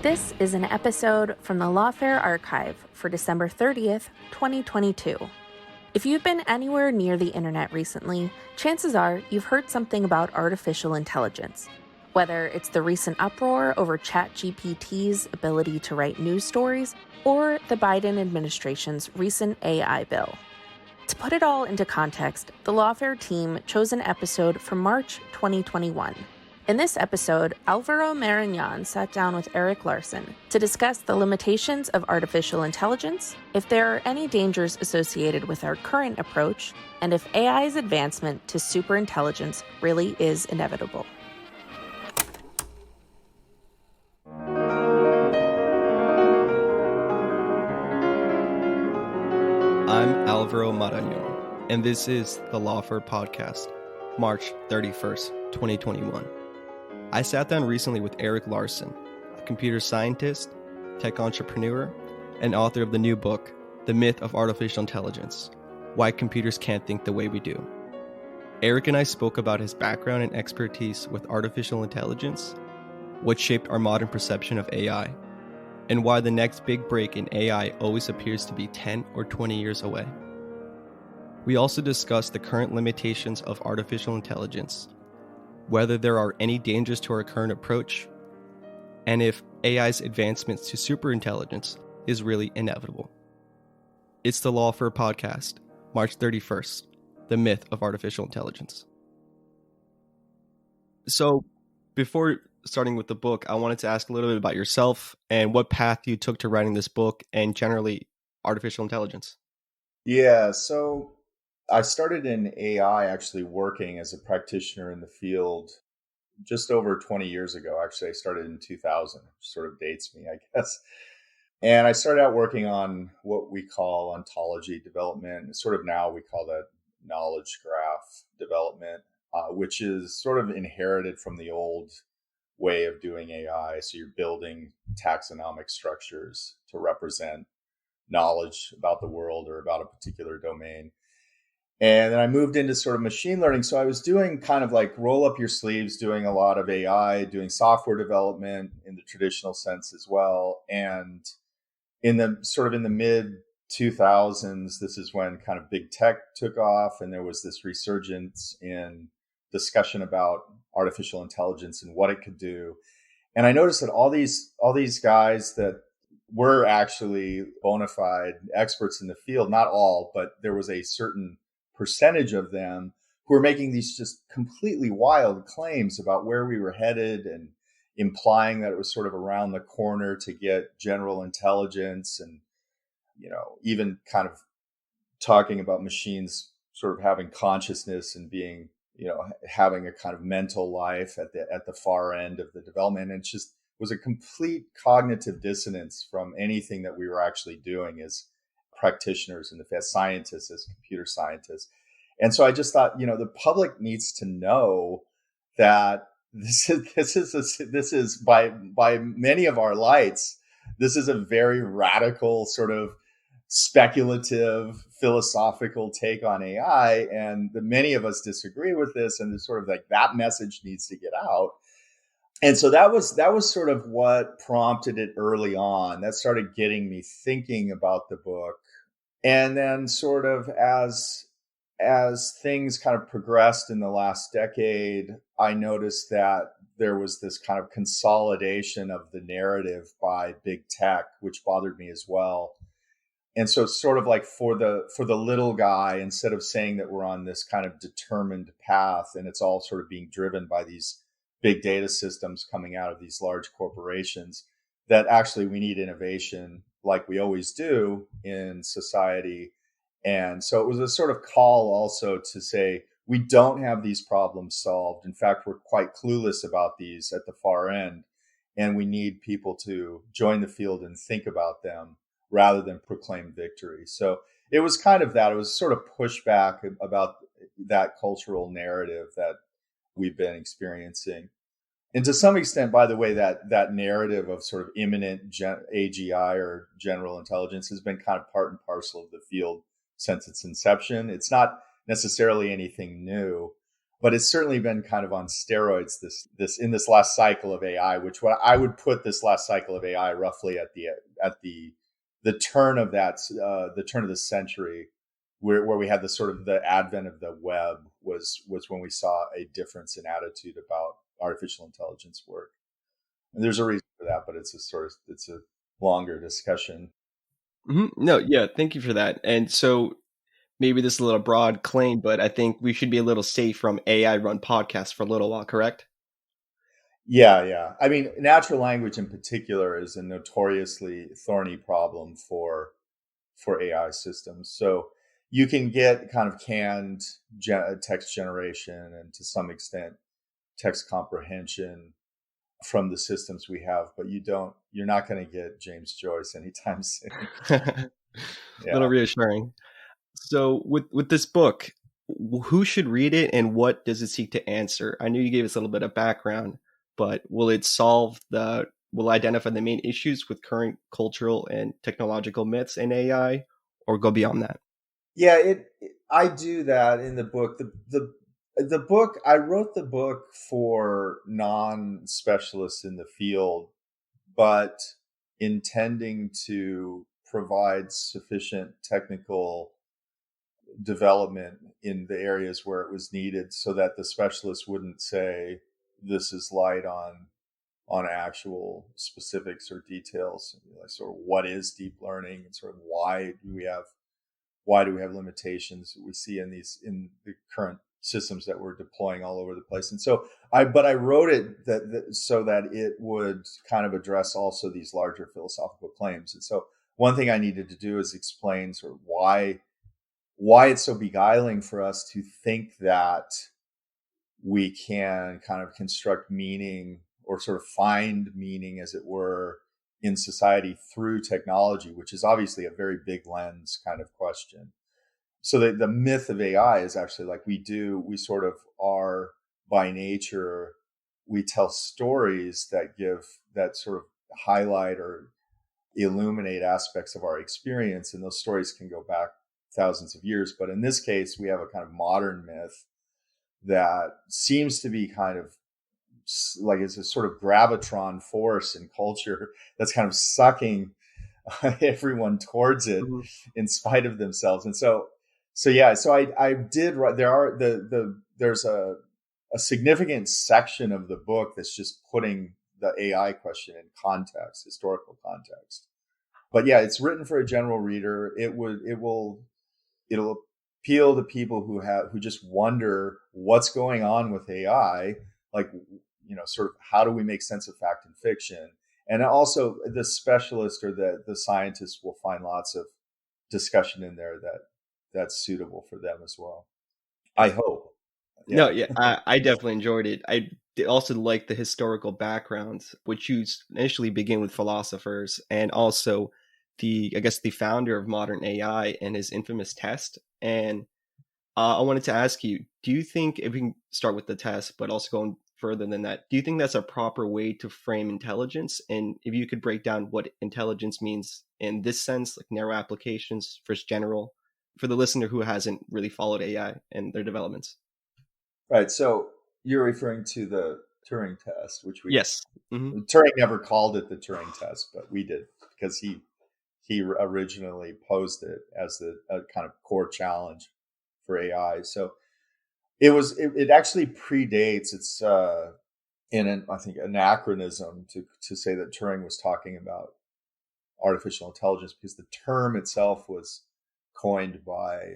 This is an episode from the Lawfare archive for December 30th, 2022. If you've been anywhere near the internet recently, chances are you've heard something about artificial intelligence. Whether it's the recent uproar over ChatGPT's ability to write news stories, or the Biden administration's recent AI bill. To put it all into context, the Lawfare team chose an episode from March 2021. In this episode, Alvaro Marañon sat down with Erik Larson to discuss the limitations of artificial intelligence, if there are any dangers associated with our current approach, and if AI's advancement to superintelligence really is inevitable. I'm Alvaro Marañon, and this is the Lawfare podcast, March 31st, 2021. I sat down recently with Erik Larson, a computer scientist, tech entrepreneur, and author of the new book, The Myth of Artificial Intelligence: Why Computers Can't Think the Way We Do. Erik and I spoke about his background and expertise with artificial intelligence, what shaped our modern perception of AI, and why the next big break in AI always appears to be 10 or 20 years away. We also discussed the current limitations of artificial intelligence, whether there are any dangers to our current approach, and if AI's advancements to superintelligence is really inevitable. It's the Lawfare podcast, March 31st, The Myth of Artificial Intelligence. So, before starting with the book, I wanted to ask a little bit about yourself and what path you took to writing this book and generally artificial intelligence. Yeah, so I started in AI actually working as a practitioner in the field just over 20 years ago. Actually, I started in 2000, which sort of dates me, I guess. And I started out working on what we call ontology development. Sort of now we call that knowledge graph development, which is sort of inherited from the old way of doing AI. So you're building taxonomic structures to represent knowledge about the world or about a particular domain. And then I moved into sort of machine learning. So I was doing kind of like roll up your sleeves, doing a lot of AI, doing software development in the traditional sense as well. And in the mid 2000s, this is when kind of big tech took off, and there was this resurgence in discussion about artificial intelligence and what it could do. And I noticed that all these guys that were actually bona fide experts in the field, not all, but there was a certain percentage of them who were making these just completely wild claims about where we were headed and implying that it was sort of around the corner to get general intelligence, and even kind of talking about machines sort of having consciousness and being having a kind of mental life at the far end of the development. And it just was a complete cognitive dissonance from anything that we were actually doing as practitioners in the field, as scientists, as computer scientists. And so I just thought, the public needs to know that this is by many of our lights, this is a very radical sort of speculative philosophical take on AI, and many of us disagree with this, and there's sort of like that message needs to get out. And so that was sort of what prompted it early on. That started getting me thinking about the book. And then sort of as things kind of progressed in the last decade, I noticed that there was this kind of consolidation of the narrative by big tech, which bothered me as well. And so sort of like for the little guy, instead of saying that we're on this kind of determined path and it's all sort of being driven by these big data systems coming out of these large corporations, that actually we need innovation like we always do in society. And so it was a sort of call also to say, we don't have these problems solved. In fact, we're quite clueless about these at the far end, and we need people to join the field and think about them rather than proclaim victory. So it was kind of that. It was sort of pushback about that cultural narrative that we've been experiencing. And to some extent, by the way, that narrative of sort of imminent AGI or general intelligence has been kind of part and parcel of the field since its inception. It's not necessarily anything new, but it's certainly been kind of on steroids this last cycle of AI, which what I would put this last cycle of AI roughly at the turn of the turn of the century, where we had the sort of the advent of the web was when we saw a difference in attitude about artificial intelligence work. And there's a reason for that, but it's a longer discussion. No, yeah, thank you for that. And so maybe this is a little broad claim, but I think we should be a little safe from AI run podcasts for a little while, correct? Yeah. I mean, natural language in particular is a notoriously thorny problem for AI systems. So you can get kind of canned text generation and to some extent text comprehension from the systems we have, but you're not going to get James Joyce anytime soon. A Yeah. little reassuring. So with this book, who should read it and what does it seek to answer? I know you gave us a little bit of background, but will it will identify the main issues with current cultural and technological myths in AI, or go beyond that? Yeah, I do that in the book. The book, I wrote the book for non-specialists in the field, but intending to provide sufficient technical development in the areas where it was needed so that the specialists wouldn't say this is light on actual specifics or details, like sort of what is deep learning and sort of why do we have limitations we see in the current systems that we're deploying all over the place. And so I wrote it so that it would kind of address also these larger philosophical claims. And so one thing I needed to do is explain sort of why it's so beguiling for us to think that we can kind of construct meaning or sort of find meaning, as it were, in society through technology, which is obviously a very big lens kind of question. So the myth of AI is actually like we sort of are by nature, we tell stories that sort of highlight or illuminate aspects of our experience. And those stories can go back thousands of years. But in this case, we have a kind of modern myth that seems to be kind of like it's a sort of gravitron force in culture that's kind of sucking everyone towards it in spite of themselves. And so I did write, there's a significant section of the book that's just putting the AI question in context, historical context. But yeah, it's written for a general reader. It'll appeal to people who just wonder what's going on with AI, like, sort of how do we make sense of fact and fiction? And also the specialist or the scientist will find lots of discussion in there that's suitable for them as well. I hope. Yeah. No, yeah, I definitely enjoyed it. I also like the historical background, which you initially begin with philosophers and also the founder of modern AI and his infamous test. And I wanted to ask you, do you think, if we can start with the test, but also going further than that, do you think that's a proper way to frame intelligence? And if you could break down what intelligence means in this sense, like narrow applications versus general, for the listener who hasn't really followed AI and their developments. Right. So you're referring to the Turing test, which yes. Turing never called it the Turing test, but we did because he originally posed it as a kind of core challenge for AI. So it actually predates. It's I think anachronism to say that Turing was talking about artificial intelligence, because the term itself was coined by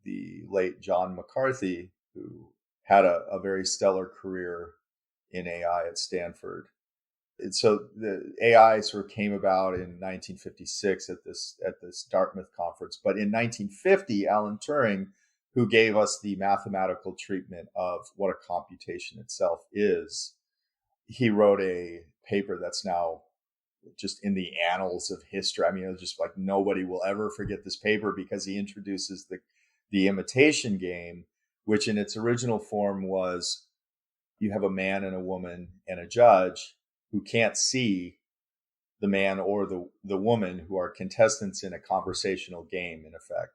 the late John McCarthy, who had a very stellar career in AI at Stanford. And so the AI sort of came about in 1956 at this Dartmouth conference. But in 1950, Alan Turing, who gave us the mathematical treatment of what a computation itself is, he wrote a paper that's now just in the annals of history. I mean, it's just like nobody will ever forget this paper, because he introduces the imitation game, which in its original form was you have a man and a woman and a judge who can't see the man or the woman, who are contestants in a conversational game, in effect.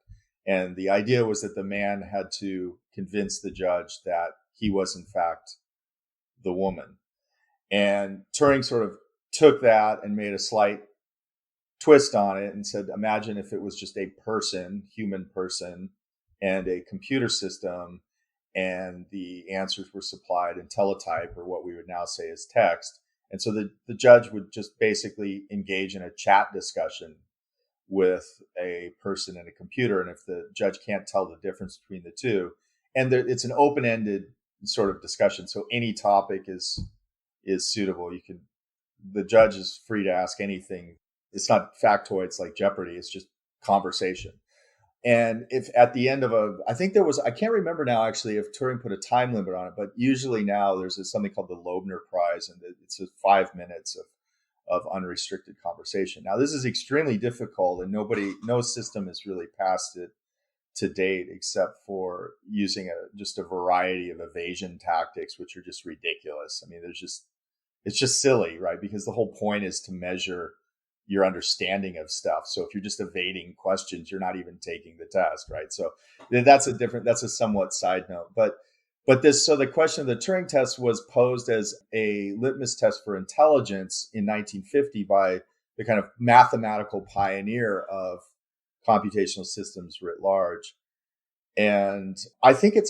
And the idea was that the man had to convince the judge that he was in fact the woman. And Turing sort of took that and made a slight twist on it and said, imagine if it was just a person, human person, and a computer system, and the answers were supplied in teletype, or what we would now say is text. And so the judge would just basically engage in a chat discussion with a person and a computer. And if the judge can't tell the difference between the two, and it's an open-ended sort of discussion, so any topic is suitable. The judge is free to ask anything. It's not factoids like Jeopardy. It's just conversation. And if at the end of I can't remember now actually if Turing put a time limit on it, but usually now there's something called the Loebner Prize, and it's 5 minutes of unrestricted conversation. Now, this is extremely difficult, and no system has really passed it to date, except for using just a variety of evasion tactics, which are just ridiculous. I mean, it's just silly, right? Because the whole point is to measure your understanding of stuff. So if you're just evading questions, you're not even taking the test, right? So that's a somewhat side note. But the question of the Turing test was posed as a litmus test for intelligence in 1950 by the kind of mathematical pioneer of computational systems writ large. And I think it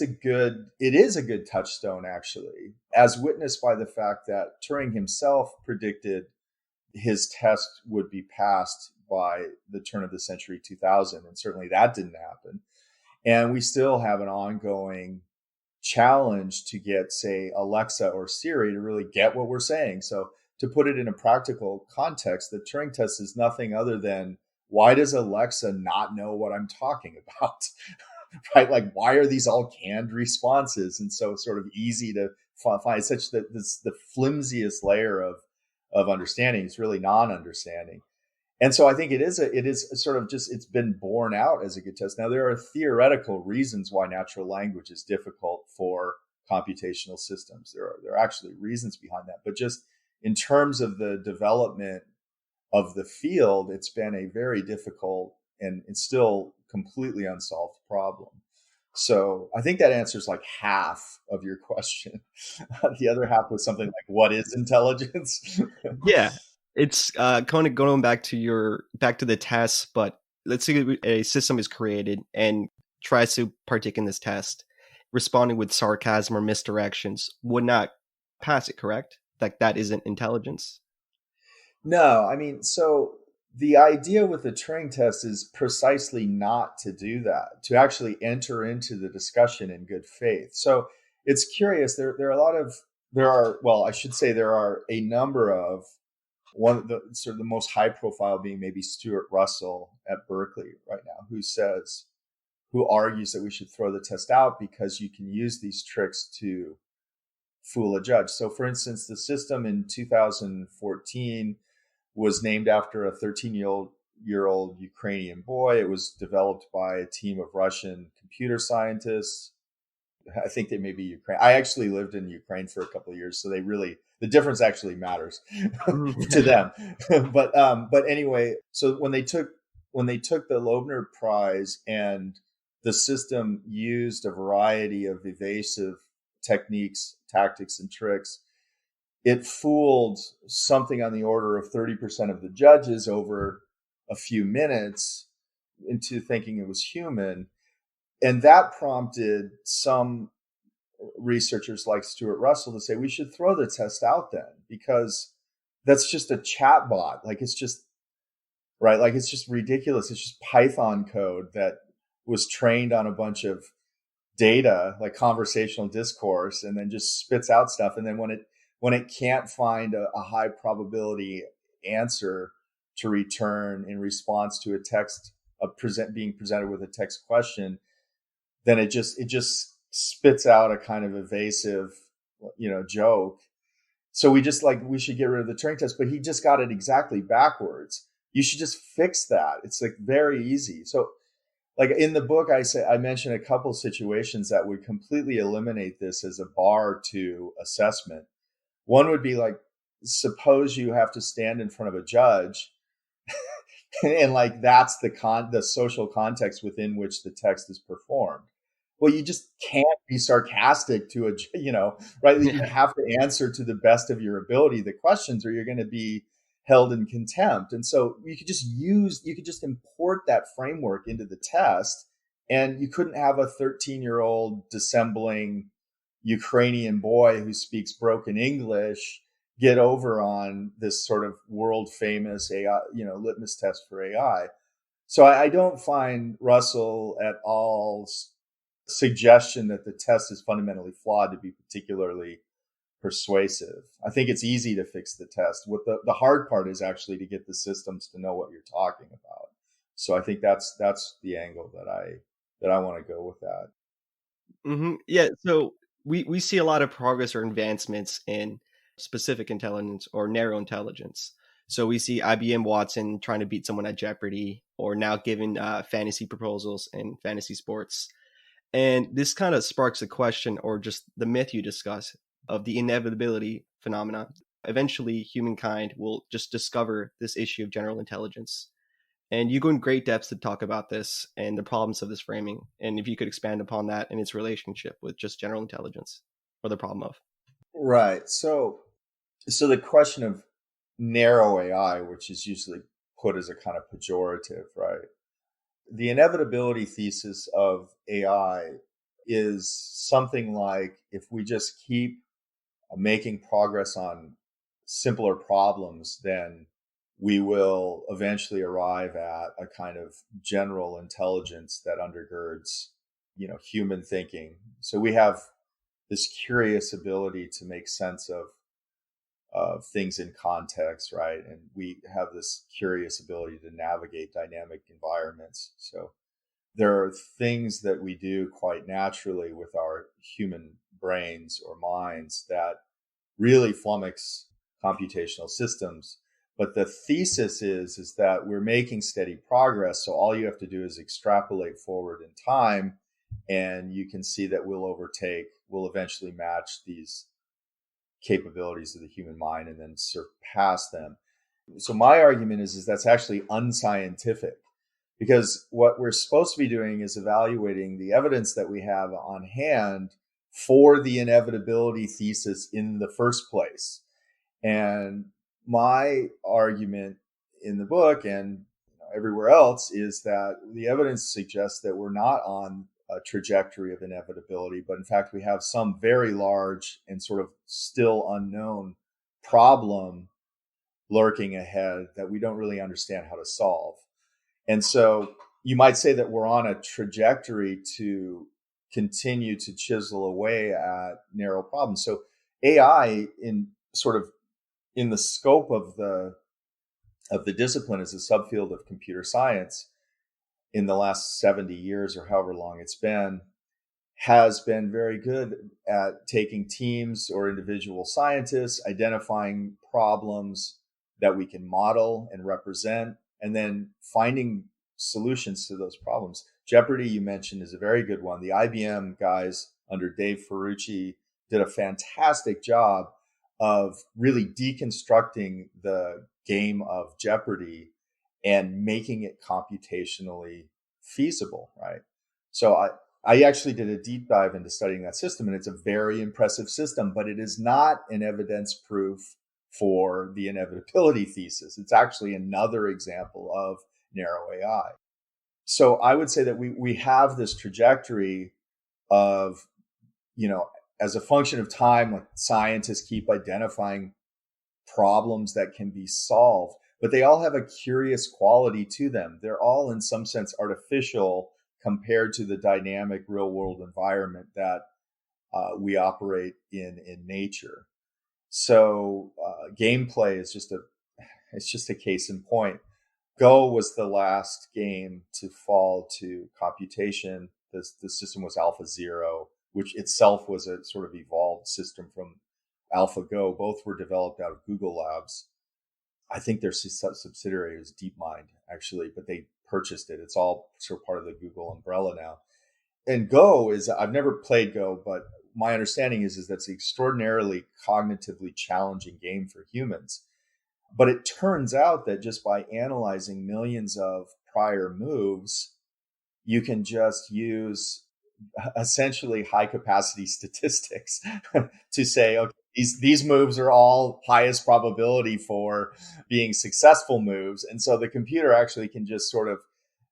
is a good touchstone, actually, as witnessed by the fact that Turing himself predicted his test would be passed by the turn of the century 2000. And certainly that didn't happen. And we still have an ongoing challenge to get, say, Alexa or Siri to really get what we're saying. So to put it in a practical context, the Turing test is nothing other than, why does Alexa not know what I'm talking about? Right? Like, why are these all canned responses? And so it's sort of easy to find such that the flimsiest layer of understanding is really non-understanding. And so I think it is sort of just, it's been borne out as a good test. Now, there are theoretical reasons why natural language is difficult for computational systems. There are actually reasons behind that. But just in terms of the development of the field, it's been a very difficult and still completely unsolved problem. So I think that answers like half of your question. The other half was something like, what is intelligence? Yeah, it's kind of going back to the test, but let's say a system is created and tries to partake in this test. Responding with sarcasm or misdirections would not pass it, correct? Like, that isn't intelligence? No, I mean, so the idea with the Turing test is precisely not to do that, to actually enter into the discussion in good faith. So it's curious. There are a number of, one of the sort of the most high profile being maybe Stuart Russell at Berkeley right now, who argues that we should throw the test out because you can use these tricks to fool a judge. So for instance, the system in 2014 was named after a 13-year-old Ukrainian boy. It was developed by a team of Russian computer scientists. I think they may be Ukraine. I actually lived in Ukraine for a couple of years, so the difference actually matters to them. But anyway, so when they took the Loebner Prize, and the system used a variety of evasive techniques, tactics, and tricks, it fooled something on the order of 30% of the judges over a few minutes into thinking it was human. And that prompted some researchers like Stuart Russell to say, we should throw the test out then, because that's just a chat bot. Like, it's just, right? Like, it's just ridiculous. It's just Python code that was trained on a bunch of data, like conversational discourse, and then just spits out stuff. And then when it can't find a high probability answer to return in response to a text being presented with a text question, then it just spits out a kind of evasive, joke. So we should get rid of the Turing test, but he just got it exactly backwards. You should just fix that. It's like very easy. So like in the book, I mentioned a couple situations that would completely eliminate this as a bar to assessment. One would be like, suppose you have to stand in front of a judge and like, that's the social context within which the text is performed. Well, you just can't be sarcastic to right? You have to answer to the best of your ability the questions, or you're going to be held in contempt. And so you could just import that framework into the test, and you couldn't have a 13-year-old dissembling Ukrainian boy who speaks broken English get over on this sort of world famous AI, litmus test for AI. So I don't find Russell et al.'s suggestion that the test is fundamentally flawed to be particularly persuasive. I think it's easy to fix the test. What the hard part is actually to get the systems to know what you're talking about. So I think that's the angle that I want to go with that. Yeah. So we see a lot of progress or advancements in specific intelligence or narrow intelligence. So we see IBM Watson trying to beat someone at Jeopardy, or now giving fantasy proposals in fantasy sports. And this kind of sparks a question, or just the myth you discuss, of the inevitability phenomena. Eventually, humankind will just discover this issue of general intelligence. And you go in great depths to talk about this and the problems of this framing. And if you could expand upon that and its relationship with just general intelligence, or the problem of. Right. So the question of narrow AI, which is usually put as a kind of pejorative, right? The inevitability thesis of AI is something like, if we just keep making progress on simpler problems, then we will eventually arrive at a kind of general intelligence that undergirds, human thinking. So we have this curious ability to make sense of things in context, right? And we have this curious ability to navigate dynamic environments. So there are things that we do quite naturally with our human brains or minds that really flummox computational systems. But the thesis is that we're making steady progress. So all you have to do is extrapolate forward in time, and you can see that we'll eventually match these capabilities of the human mind and then surpass them. So my argument is that's actually unscientific, because what we're supposed to be doing is evaluating the evidence that we have on hand for the inevitability thesis in the first place. And my argument in the book and everywhere else is that the evidence suggests that we're not on a trajectory of inevitability, but in fact, we have some very large and sort of still unknown problem lurking ahead that we don't really understand how to solve. And so you might say that we're on a trajectory to continue to chisel away at narrow problems. So AI in the scope of the discipline as a subfield of computer science in the last 70 years or however long it's been, has been very good at taking teams or individual scientists, identifying problems that we can model and represent, and then finding solutions to those problems. Jeopardy, you mentioned, is a very good one. The IBM guys under Dave Ferrucci did a fantastic job of really deconstructing the game of Jeopardy and making it computationally feasible, right? So I actually did a deep dive into studying that system, and it's a very impressive system, but it is not an evidence proof for the inevitability thesis. It's actually another example of narrow AI. So I would say that we have this trajectory of, as a function of time, like scientists keep identifying problems that can be solved, but they all have a curious quality to them. They're all in some sense artificial compared to the dynamic real world environment that we operate in nature. So gameplay is just a case in point. Go was the last game to fall to computation. The system was AlphaZero, which itself was a sort of evolved system from AlphaGo. Both were developed out of Google Labs. I think their subsidiary is DeepMind, actually, but they purchased it. It's all sort of part of the Google umbrella now. And Go is, I've never played Go, but my understanding is that's an extraordinarily cognitively challenging game for humans. But it turns out that just by analyzing millions of prior moves, you can just use essentially high capacity statistics to say, okay, these moves are all highest probability for being successful moves. And so the computer actually can just sort of,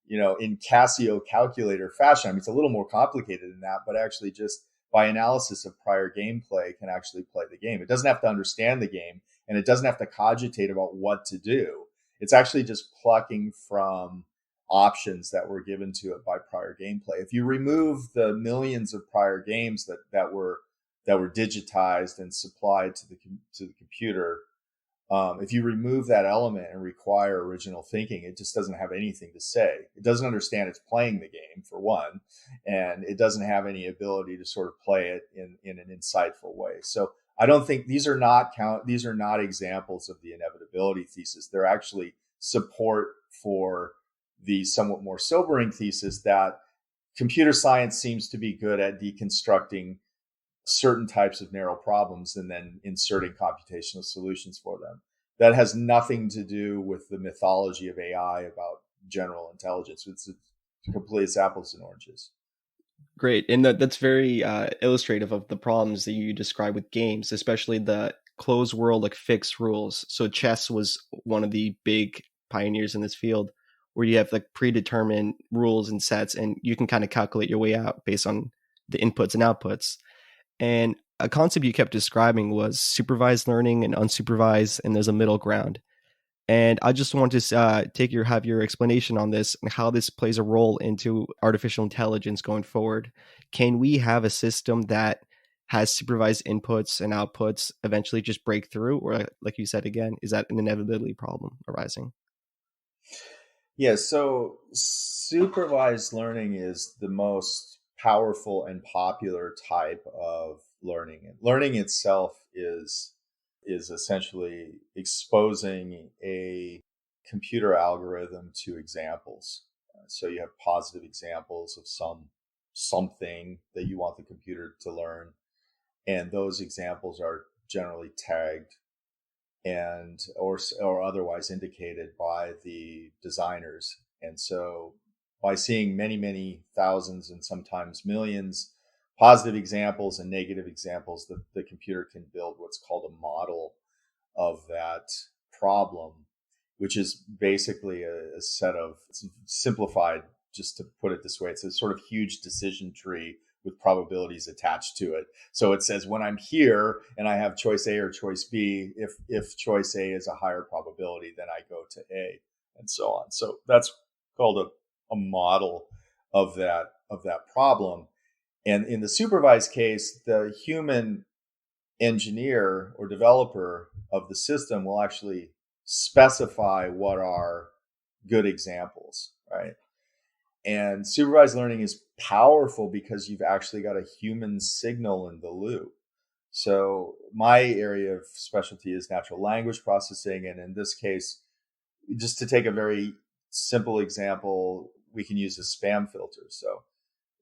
in Casio calculator fashion, I mean, it's a little more complicated than that, but actually just by analysis of prior gameplay can actually play the game. It doesn't have to understand the game, and it doesn't have to cogitate about what to do. It's actually just plucking from options that were given to it by prior gameplay. If you remove the millions of prior games that were digitized and supplied to the computer, if you remove that element and require original thinking, it just doesn't have anything to say. It doesn't understand it's playing the game, for one, and it doesn't have any ability to sort of play it in an insightful way. So I don't think these are not examples of the inevitability thesis. They're actually support for the somewhat more sobering thesis that computer science seems to be good at deconstructing certain types of narrow problems and then inserting computational solutions for them. That has nothing to do with the mythology of AI about general intelligence. It's apples and oranges. Great. And that's very illustrative of the problems that you describe with games, especially the closed world, like fixed rules. So chess was one of the big pioneers in this field, where you have like predetermined rules and sets, and you can kind of calculate your way out based on the inputs and outputs. And a concept you kept describing was supervised learning and unsupervised, and there's a middle ground. And I just want to have your explanation on this and how this plays a role into artificial intelligence going forward. Can we have a system that has supervised inputs and outputs eventually just break through? Or like you said, again, is that an inevitability problem arising? Yeah, so supervised learning is the most powerful and popular type of learning. And learning itself is essentially exposing a computer algorithm to examples. So you have positive examples of something that you want the computer to learn, and those examples are generally tagged and or otherwise indicated by the designers. And so by seeing many thousands and sometimes millions positive examples and negative examples, the computer can build what's called a model of that problem, which is basically a set of, simplified, just to put it this way, it's a sort of huge decision tree with probabilities attached to it. So it says when I'm here and I have choice A or choice B, if choice A is a higher probability, then I go to A, and so on. So that's called a model of that problem. And in the supervised case, the human engineer or developer of the system will actually specify what are good examples, right? And supervised learning is powerful because you've actually got a human signal in the loop. So my area of specialty is natural language processing. And in this case, just to take a very simple example, we can use a spam filter. So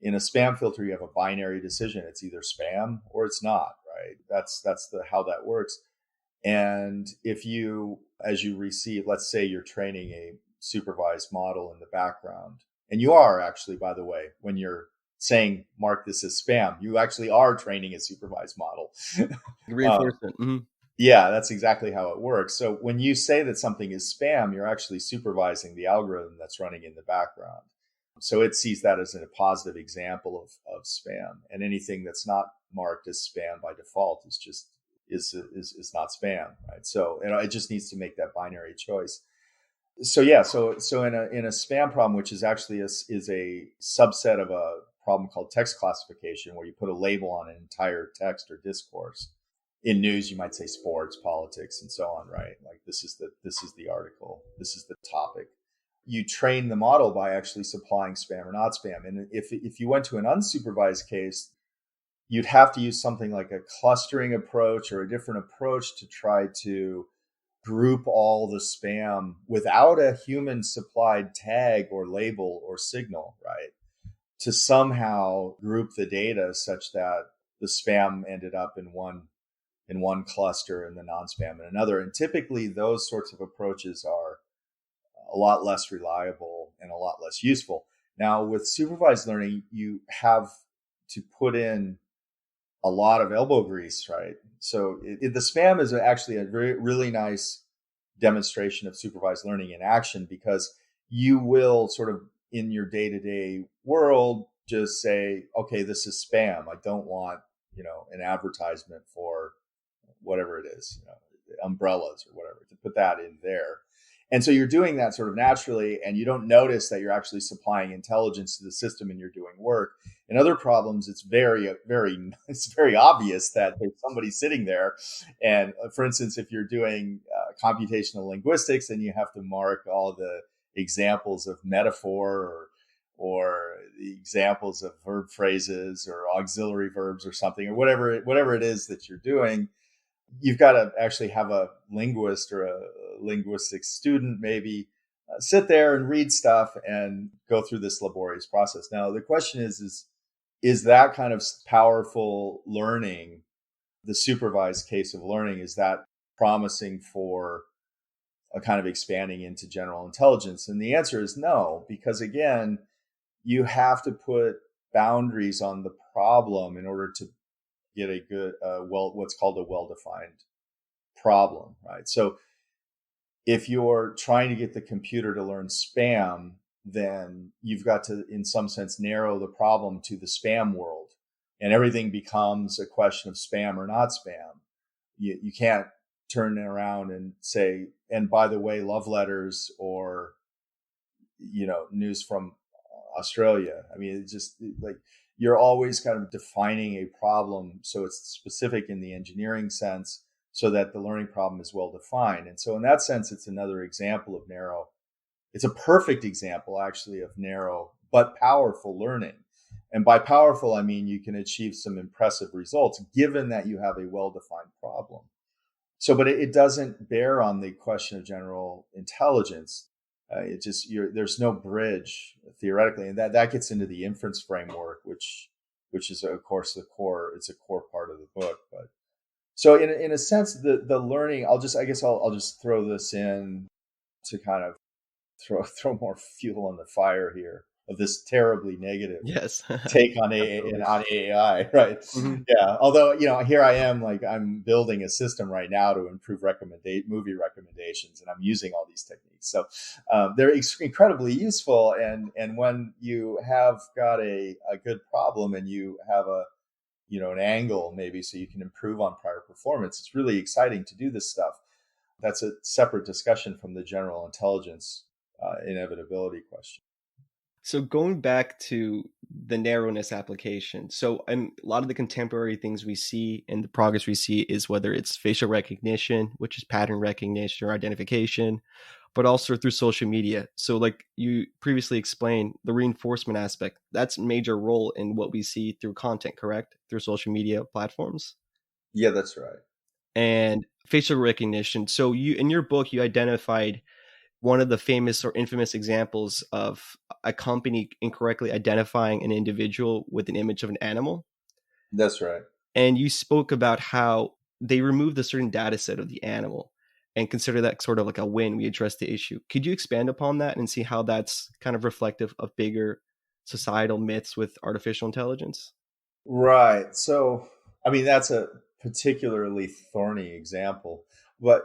in a spam filter, you have a binary decision. It's either spam or it's not, right? That's how that works. And if you, as you receive, let's say you're training a supervised model in the background, and you are actually, by the way, when you're saying, mark this as spam, you actually are training a supervised model. Reinforcement. Yeah, that's exactly how it works. So when you say that something is spam, you're actually supervising the algorithm that's running in the background. So it sees that as a positive example of spam, and anything that's not marked as spam by default is not spam, right? So it just needs to make that binary choice. So yeah, so in a spam problem, which is actually is a subset of a problem called text classification, where you put a label on an entire text or discourse. In news, you might say sports, politics, and so on, right? Like this is the article, this is the topic. You train the model by actually supplying spam or not spam. And if you went to an unsupervised case, you'd have to use something like a clustering approach or a different approach to try to group all the spam without a human supplied tag or label or signal, right? To somehow group the data such that the spam ended up in one cluster and the non-spam in another. And typically those sorts of approaches are a lot less reliable and a lot less useful. Now with supervised learning, you have to put in a lot of elbow grease, right? So the spam is actually a really nice demonstration of supervised learning in action, because you will sort of in your day-to-day world just say, okay, this is spam. I don't want, an advertisement for whatever it is, umbrellas or whatever, to put that in there. And so you're doing that sort of naturally, and you don't notice that you're actually supplying intelligence to the system and you're doing work. In other problems, it's very obvious that there's somebody sitting there. And for instance, if you're doing computational linguistics, then you have to mark all the examples of metaphor or the examples of verb phrases or auxiliary verbs or something, or whatever it is that you're doing. You've got to actually have a linguist or a linguistics student maybe sit there and read stuff and go through this laborious process. Now, the question is that kind of powerful learning, the supervised case of learning, is that promising for a kind of expanding into general intelligence? And the answer is no, because again, you have to put boundaries on the problem in order to get a good, what's called a well-defined problem, right? So if you're trying to get the computer to learn spam, then you've got to, in some sense, narrow the problem to the spam world, and everything becomes a question of spam or not spam. You can't turn it around and say, and by the way, love letters or, news from Australia. I mean, it's just like, you're always kind of defining a problem so it's specific in the engineering sense, so that the learning problem is well defined. And so in that sense, it's another example of narrow. It's a perfect example, actually, of narrow but powerful learning. And by powerful, I mean you can achieve some impressive results given that you have a well-defined problem. So, but it doesn't bear on the question of general intelligence. There's no bridge theoretically, and that gets into the inference framework, which is of course it's a core part of the book. But so in a sense, the learning, I'll just throw this in to kind of throw more fuel on the fire here of this terribly negative take on AI, right? Mm-hmm. Yeah. Although, here I am, like I'm building a system right now to improve movie recommendations, and I'm using all these techniques. So they're incredibly useful. And when you have got a good problem and you have an angle maybe so you can improve on prior performance, it's really exciting to do this stuff. That's a separate discussion from the general intelligence inevitability question. So going back to the narrowness application, so a lot of the contemporary things we see and the progress we see is whether it's facial recognition, which is pattern recognition or identification, but also through social media. So like you previously explained, the reinforcement aspect, that's a major role in what we see through content, correct? Through social media platforms? Yeah, that's right. And facial recognition. So you, in your book, you identified one of the famous or infamous examples of a company incorrectly identifying an individual with an image of an animal. That's right. And you spoke about how they removed a certain data set of the animal and consider that sort of like a win. We addressed the issue. Could you expand upon that and see how that's kind of reflective of bigger societal myths with artificial intelligence? Right. So, I mean, that's a particularly thorny example, but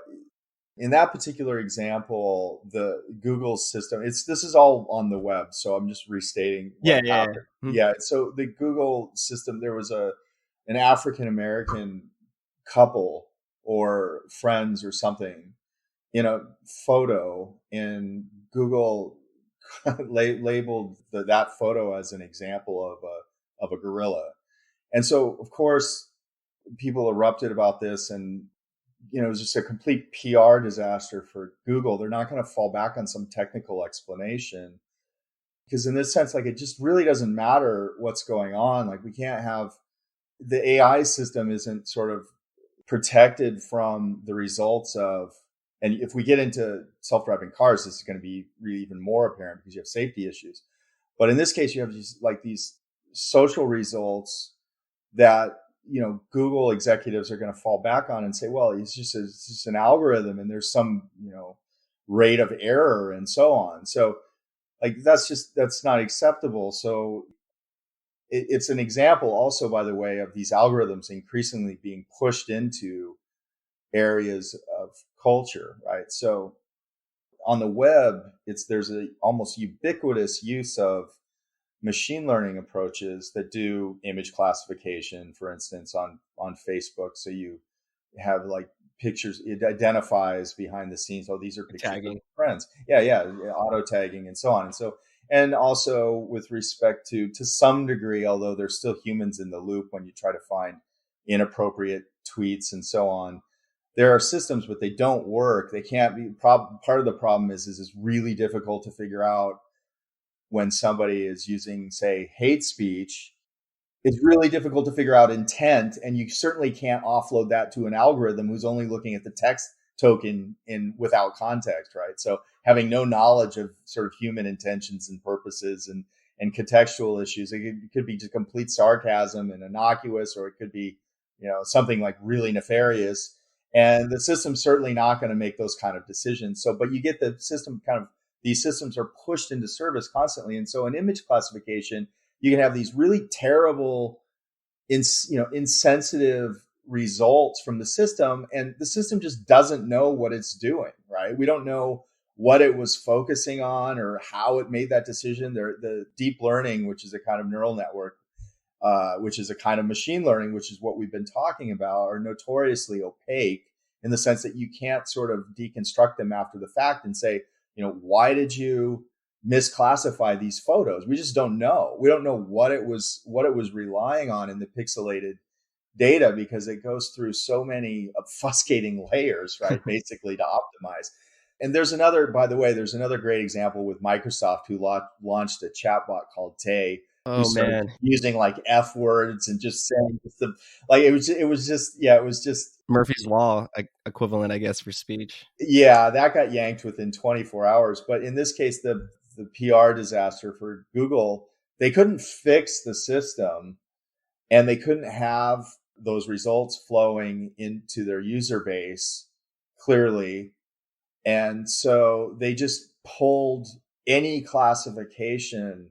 in that particular example, the Google system, this is all on the web. So I'm just restating what happened. Mm-hmm. Yeah. So the Google system, there was an African-American couple or friends or something in a photo, and Google labeled that photo as an example of a gorilla. And so, of course, people erupted about this, and it was just a complete PR disaster for Google. They're not going to fall back on some technical explanation, because in this sense, like, it just really doesn't matter what's going on. Like, we can't have the AI system isn't sort of protected from the results of, and if we get into self-driving cars, this is going to be really even more apparent because you have safety issues. But in this case, you have these social results that Google executives are going to fall back on and say, well, it's just an algorithm, and there's some rate of error and so on. So like that's not acceptable. So it's an example also, by the way, of these algorithms increasingly being pushed into areas of culture, right? So on the web, there's a almost ubiquitous use of machine learning approaches that do image classification, for instance, on Facebook. So you have like pictures, it identifies behind the scenes, oh, these are pictures Tagging. of friends. Yeah, auto tagging and so on. And also with respect to some degree, although there's still humans in the loop when you try to find inappropriate tweets and so on, there are systems, but they don't work. They can't be. Part of the problem is it's really difficult to figure out when somebody is using, say, hate speech. It's really difficult to figure out intent, and you certainly can't offload that to an algorithm who's only looking at the text token without context, right? So having no knowledge of sort of human intentions and purposes and contextual issues, it could be just complete sarcasm and innocuous, or it could be, something like really nefarious. And the system's certainly not going to make those kind of decisions. So, but you get the system these systems are pushed into service constantly. And so in image classification, you can have these really terrible, insensitive results from the system, and the system just doesn't know what it's doing, right? We don't know what it was focusing on or how it made that decision. The deep learning, which is a kind of neural network, which is a kind of machine learning, which is what we've been talking about, are notoriously opaque in the sense that you can't sort of deconstruct them after the fact and say, why did you misclassify these photos? We just don't know. We don't know what it was relying on in the pixelated data, because it goes through so many obfuscating layers, right? Basically to optimize. And there's another great example with Microsoft, who launched a chatbot called Tay. Oh man, using like F words and just saying it was just Murphy's Law equivalent, I guess, for speech. Yeah, that got yanked within 24 hours. But in this case, the PR disaster for Google, they couldn't fix the system, and they couldn't have those results flowing into their user base clearly. And so they just pulled any classification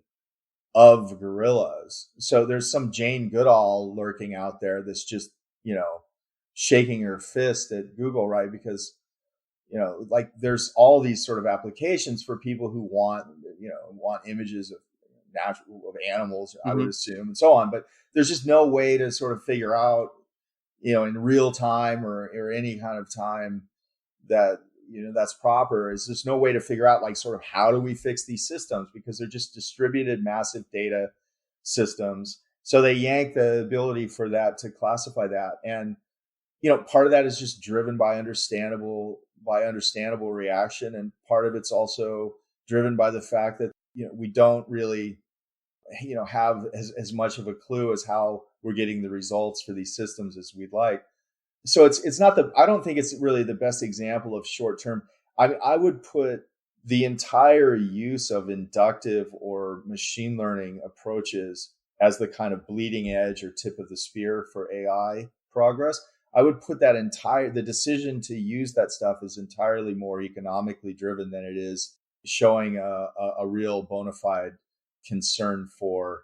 of gorillas. So there's some Jane Goodall lurking out there that's just, shaking her fist at Google, right? Because, like there's all these sort of applications for people who want images of animals, I would assume, and so on. But there's just no way to sort of figure out, in real time or any kind of time that, that's proper. Is there's no way to figure out like sort of how do we fix these systems, because they're just distributed massive data systems. So they yank the ability for that to classify that. And, part of that is just driven by understandable reaction. And part of it's also driven by the fact that, we don't really, have as much of a clue as how we're getting the results for these systems as we'd like. So it's not I don't think it's really the best example of short term. I would put the entire use of inductive or machine learning approaches as the kind of bleeding edge or tip of the spear for AI progress. I would put the decision to use that stuff is entirely more economically driven than it is showing a real bona fide concern for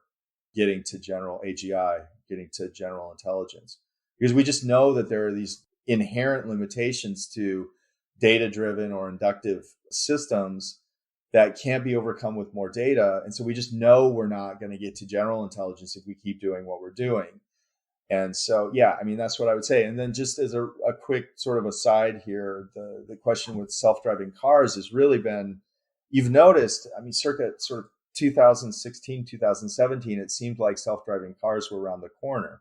getting to general AGI, getting to general intelligence. Because we just know that there are these inherent limitations to data-driven or inductive systems that can't be overcome with more data. And so we just know we're not going to get to general intelligence if we keep doing what we're doing. And so, yeah, I mean, that's what I would say. And then just as a quick sort of aside here, the question with self-driving cars has really been, you've noticed, I mean, circa sort of 2016, 2017, it seemed like self-driving cars were around the corner.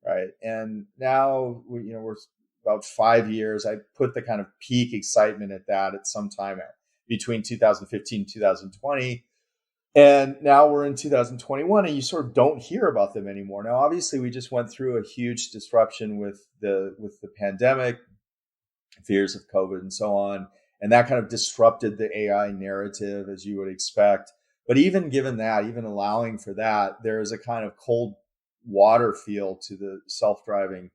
Right. And now, we're about 5 years. I put the kind of peak excitement at some time between 2015 and 2020. And now we're in 2021, and you sort of don't hear about them anymore. Now, obviously, we just went through a huge disruption with the pandemic, fears of COVID and so on. And that kind of disrupted the AI narrative, as you would expect. But even given that, even allowing for that, there is a kind of cold water feel to the self-driving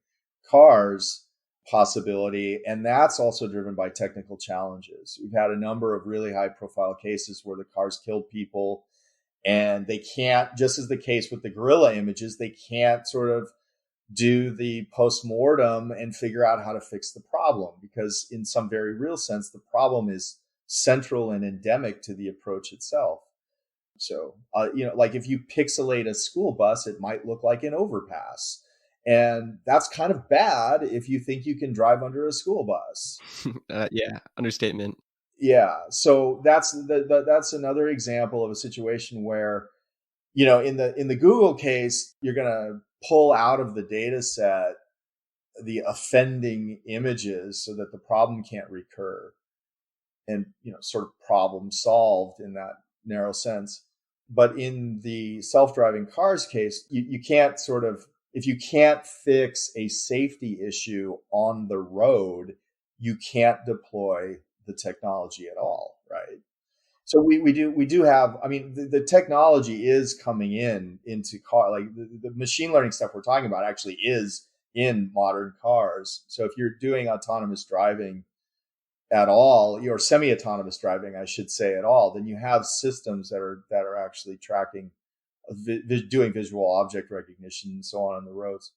cars possibility. And that's also driven by technical challenges. We've had a number of really high profile cases where the cars killed people. And they can't, just as the case with the gorilla images, they can't sort of do the post-mortem and figure out how to fix the problem, because in some very real sense, the problem is central and endemic to the approach itself. So, like if you pixelate a school bus, it might look like an overpass. And that's kind of bad if you think you can drive under a school bus. Yeah, understatement. Yeah. So that's that's another example of a situation where, in the Google case, you're going to pull out of the data set the offending images so that the problem can't recur, and sort of problem solved in that narrow sense. But in the self-driving cars case, you can't sort of, if you can't fix a safety issue on the road, you can't deploy the technology at all, right? So we do have, I mean, the technology is coming into car, like the machine learning stuff we're talking about actually is in modern cars. So if you're doing autonomous driving at all, or semi-autonomous driving, I should say, at all, then you have systems that are actually tracking, doing visual object recognition and so on the roads.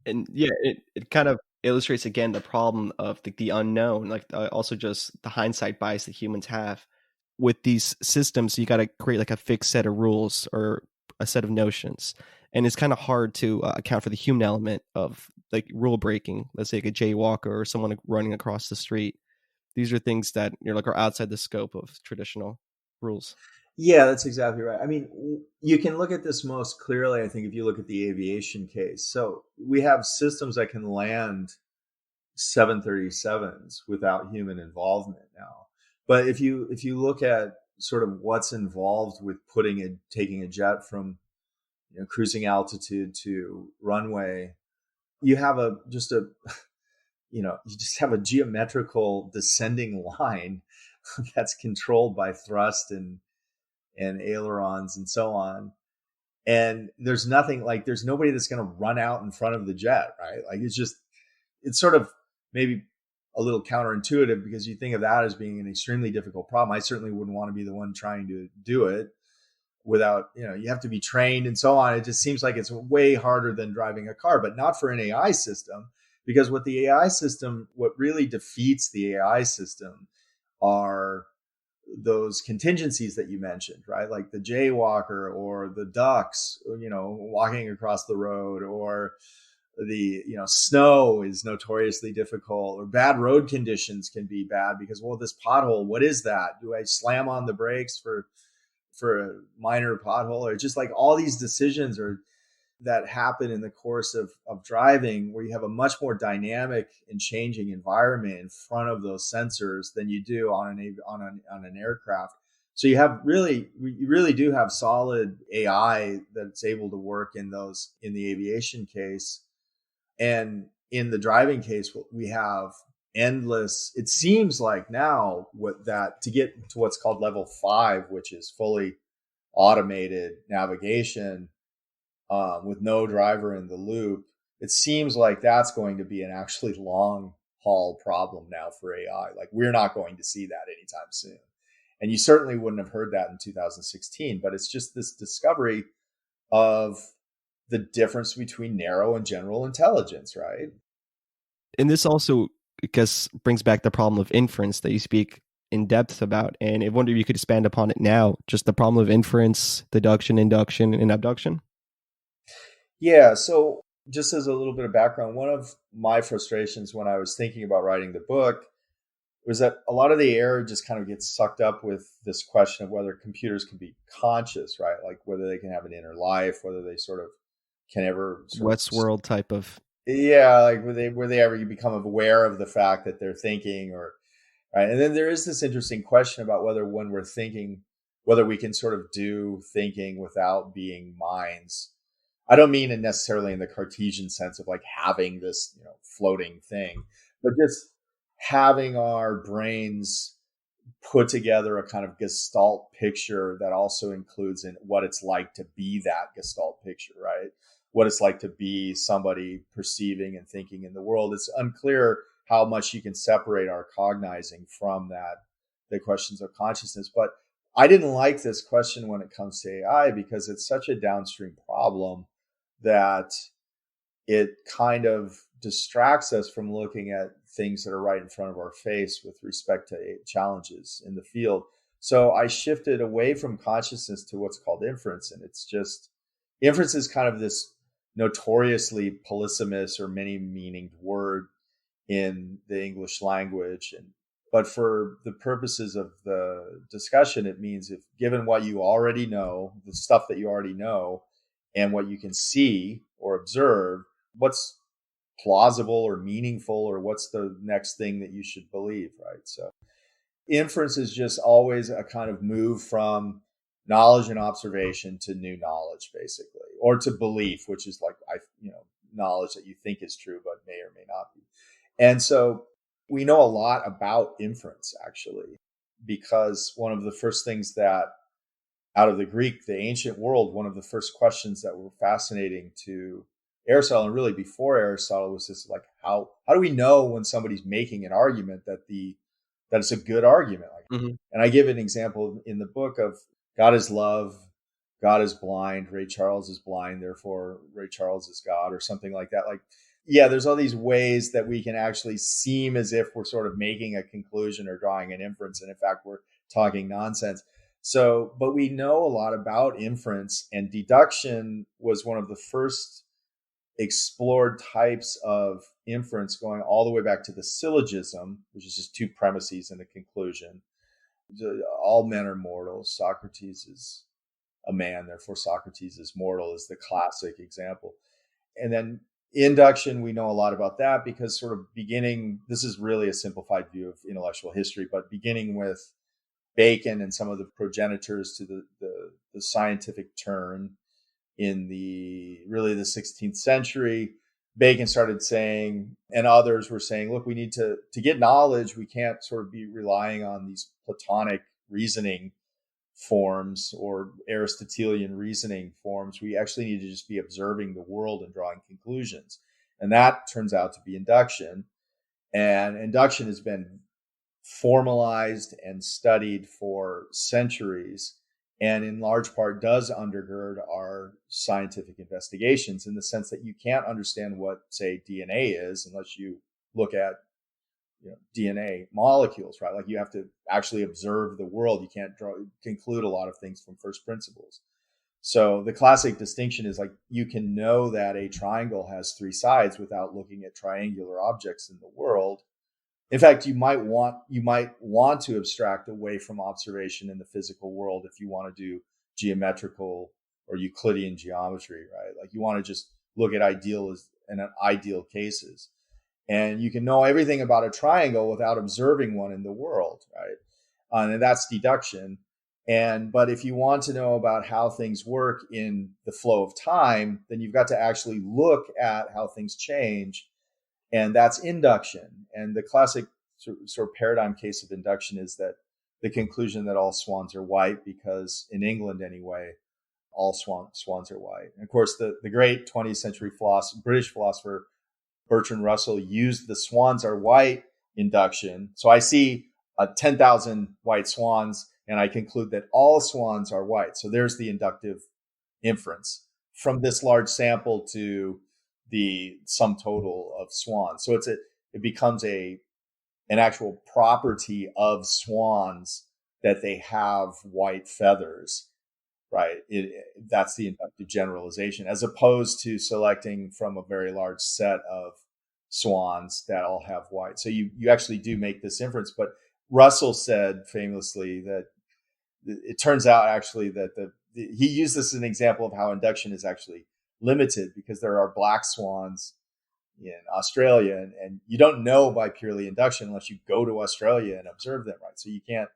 And yeah, it kind of illustrates again the problem of the unknown, like also just the hindsight bias that humans have with these systems. You got to create like a fixed set of rules or a set of notions, and it's kind of hard to account for the human element of like rule breaking. Let's say like a jaywalker or someone running across the street. These are things that are outside the scope of traditional rules. Yeah, that's exactly right. I mean, you can look at this most clearly, I think, if you look at the aviation case. So we have systems that can land 737s without human involvement now. But if you look at sort of what's involved with taking a jet from cruising altitude to runway, you have you just have a geometrical descending line that's controlled by thrust and ailerons and so on. And there's nobody that's going to run out in front of the jet, right? Like it's sort of maybe a little counterintuitive, because you think of that as being an extremely difficult problem. I certainly wouldn't want to be the one trying to do it without, you have to be trained and so on. It just seems like it's way harder than driving a car, but not for an AI system, because what really defeats the AI system are those contingencies that you mentioned, right? Like the jaywalker or the ducks, walking across the road, or the, snow is notoriously difficult, or bad road conditions can be bad because, well, this pothole, what is that? Do I slam on the brakes for a minor pothole? Or just like all these decisions that happen in the course of driving, where you have a much more dynamic and changing environment in front of those sensors than you do on an aircraft. So you really do have solid AI that's able to work in the aviation case. And in the driving case, we have endless, it seems like now, to get to what's called level 5, which is fully automated navigation, with no driver in the loop, it seems like that's going to be an actually long haul problem now for AI. Like, we're not going to see that anytime soon. And you certainly wouldn't have heard that in 2016, but it's just this discovery of the difference between narrow and general intelligence, right? And this also, I guess, brings back the problem of inference that you speak in depth about. And I wonder if you could expand upon it now, just the problem of inference, deduction, induction, and abduction. Yeah. So just as a little bit of background, one of my frustrations when I was thinking about writing the book was that a lot of the air just kind of gets sucked up with this question of whether computers can be conscious, right? Like whether they can have an inner life, whether they sort of can ever Westworld type of. Yeah, like were they ever become aware of the fact that they're thinking, or right? And then there is this interesting question about whether when we're thinking, whether we can sort of do thinking without being minds. I don't mean it necessarily in the Cartesian sense of like having this, floating thing, but just having our brains put together a kind of gestalt picture that also includes in what it's like to be that gestalt picture, right? What it's like to be somebody perceiving and thinking in the world. It's unclear how much you can separate our cognizing from that, the questions of consciousness. But I didn't like this question when it comes to AI because it's such a downstream problem that it kind of distracts us from looking at things that are right in front of our face with respect to challenges in the field. So I shifted away from consciousness to what's called inference. And it's just, inference is kind of this notoriously polysemous or many meaninged word in the English language. But for the purposes of the discussion, it means if given what you already know, the stuff that you already know, and what you can see or observe, what's plausible or meaningful, or what's the next thing that you should believe, right? So inference is just always a kind of move from knowledge and observation to new knowledge, basically, or to belief, which is like, knowledge that you think is true, but may or may not be. And so we know a lot about inference, actually, because one of the first things that out of the Greek, the ancient world, one of the first questions that were fascinating to Aristotle, and really before Aristotle, was this, like, how do we know when somebody's making an argument that it's a good argument? Like, and I give an example in the book of God is love, God is blind, Ray Charles is blind, therefore Ray Charles is God, or something like that. Like, yeah, there's all these ways that we can actually seem as if we're sort of making a conclusion or drawing an inference, and in fact, we're talking nonsense. So, but we know a lot about inference, and deduction was one of the first explored types of inference, going all the way back to the syllogism, which is just two premises and a conclusion. All men are mortal. Socrates is a man, therefore Socrates is mortal, is the classic example. And then induction, we know a lot about that because sort of this is really a simplified view of intellectual history, but beginning with Bacon and some of the progenitors to the scientific turn in the 16th century, Bacon started saying, and others were saying, look, we need to get knowledge, we can't sort of be relying on these Platonic reasoning forms or Aristotelian reasoning forms. We actually need to just be observing the world and drawing conclusions. And that turns out to be induction. And induction has been formalized and studied for centuries, and in large part does undergird our scientific investigations, in the sense that you can't understand what, say, DNA is unless you look at DNA molecules, right? Like, you have to actually observe the world. You can't conclude a lot of things from first principles. So the classic distinction is, like, you can know that a triangle has three sides without looking at triangular objects in the world. In fact, you might want to abstract away from observation in the physical world if you want to do geometrical or Euclidean geometry, right? Like, you want to just look at ideal cases. And you can know everything about a triangle without observing one in the world, right? And that's deduction. But if you want to know about how things work in the flow of time, then you've got to actually look at how things change. And that's induction. And the classic sort of paradigm case of induction is that the conclusion that all swans are white, because in England anyway, all swans are white. And of course, the great 20th century British philosopher Bertrand Russell used the swans are white induction. So I see 10,000 white swans, and I conclude that all swans are white. So there's the inductive inference from this large sample to the sum total of swans. So it becomes an actual property of swans that they have white feathers, right? That's the inductive generalization, as opposed to selecting from a very large set of swans that all have white. So you actually do make this inference. But Russell said famously that it turns out actually that he used this as an example of how induction is actually limited, because there are black swans in Australia, and you don't know by purely induction unless you go to Australia and observe them, right? So you can't,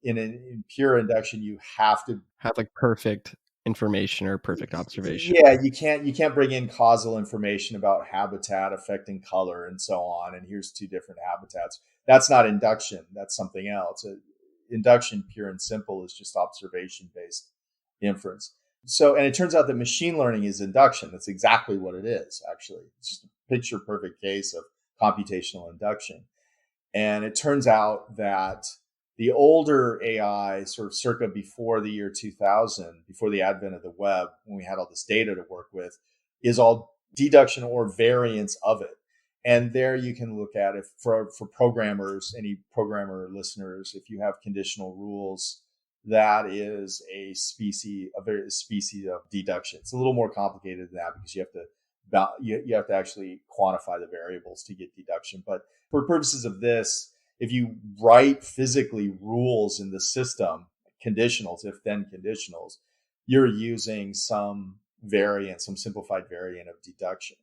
in pure induction, you have to have like perfect information or perfect observation. Yeah, you can't bring in causal information about habitat affecting color and so on, and here's two different habitats. That's not induction, that's something else. Induction, pure and simple, is just observation-based inference. So, and it turns out that machine learning is induction. That's exactly what it is, actually. It's just a picture perfect case of computational induction. And it turns out that The older AI, sort of circa before the year 2000, before the advent of the web, when we had all this data to work with, is all deduction or variants of it. And there you can look at it for programmers, any programmer listeners, if you have conditional rules, that is a species of deduction. It's a little more complicated than that because you have to actually quantify the variables to get deduction. But for purposes of this, if you write physically rules in the system, conditionals, if then conditionals, you're using some simplified variant of deduction.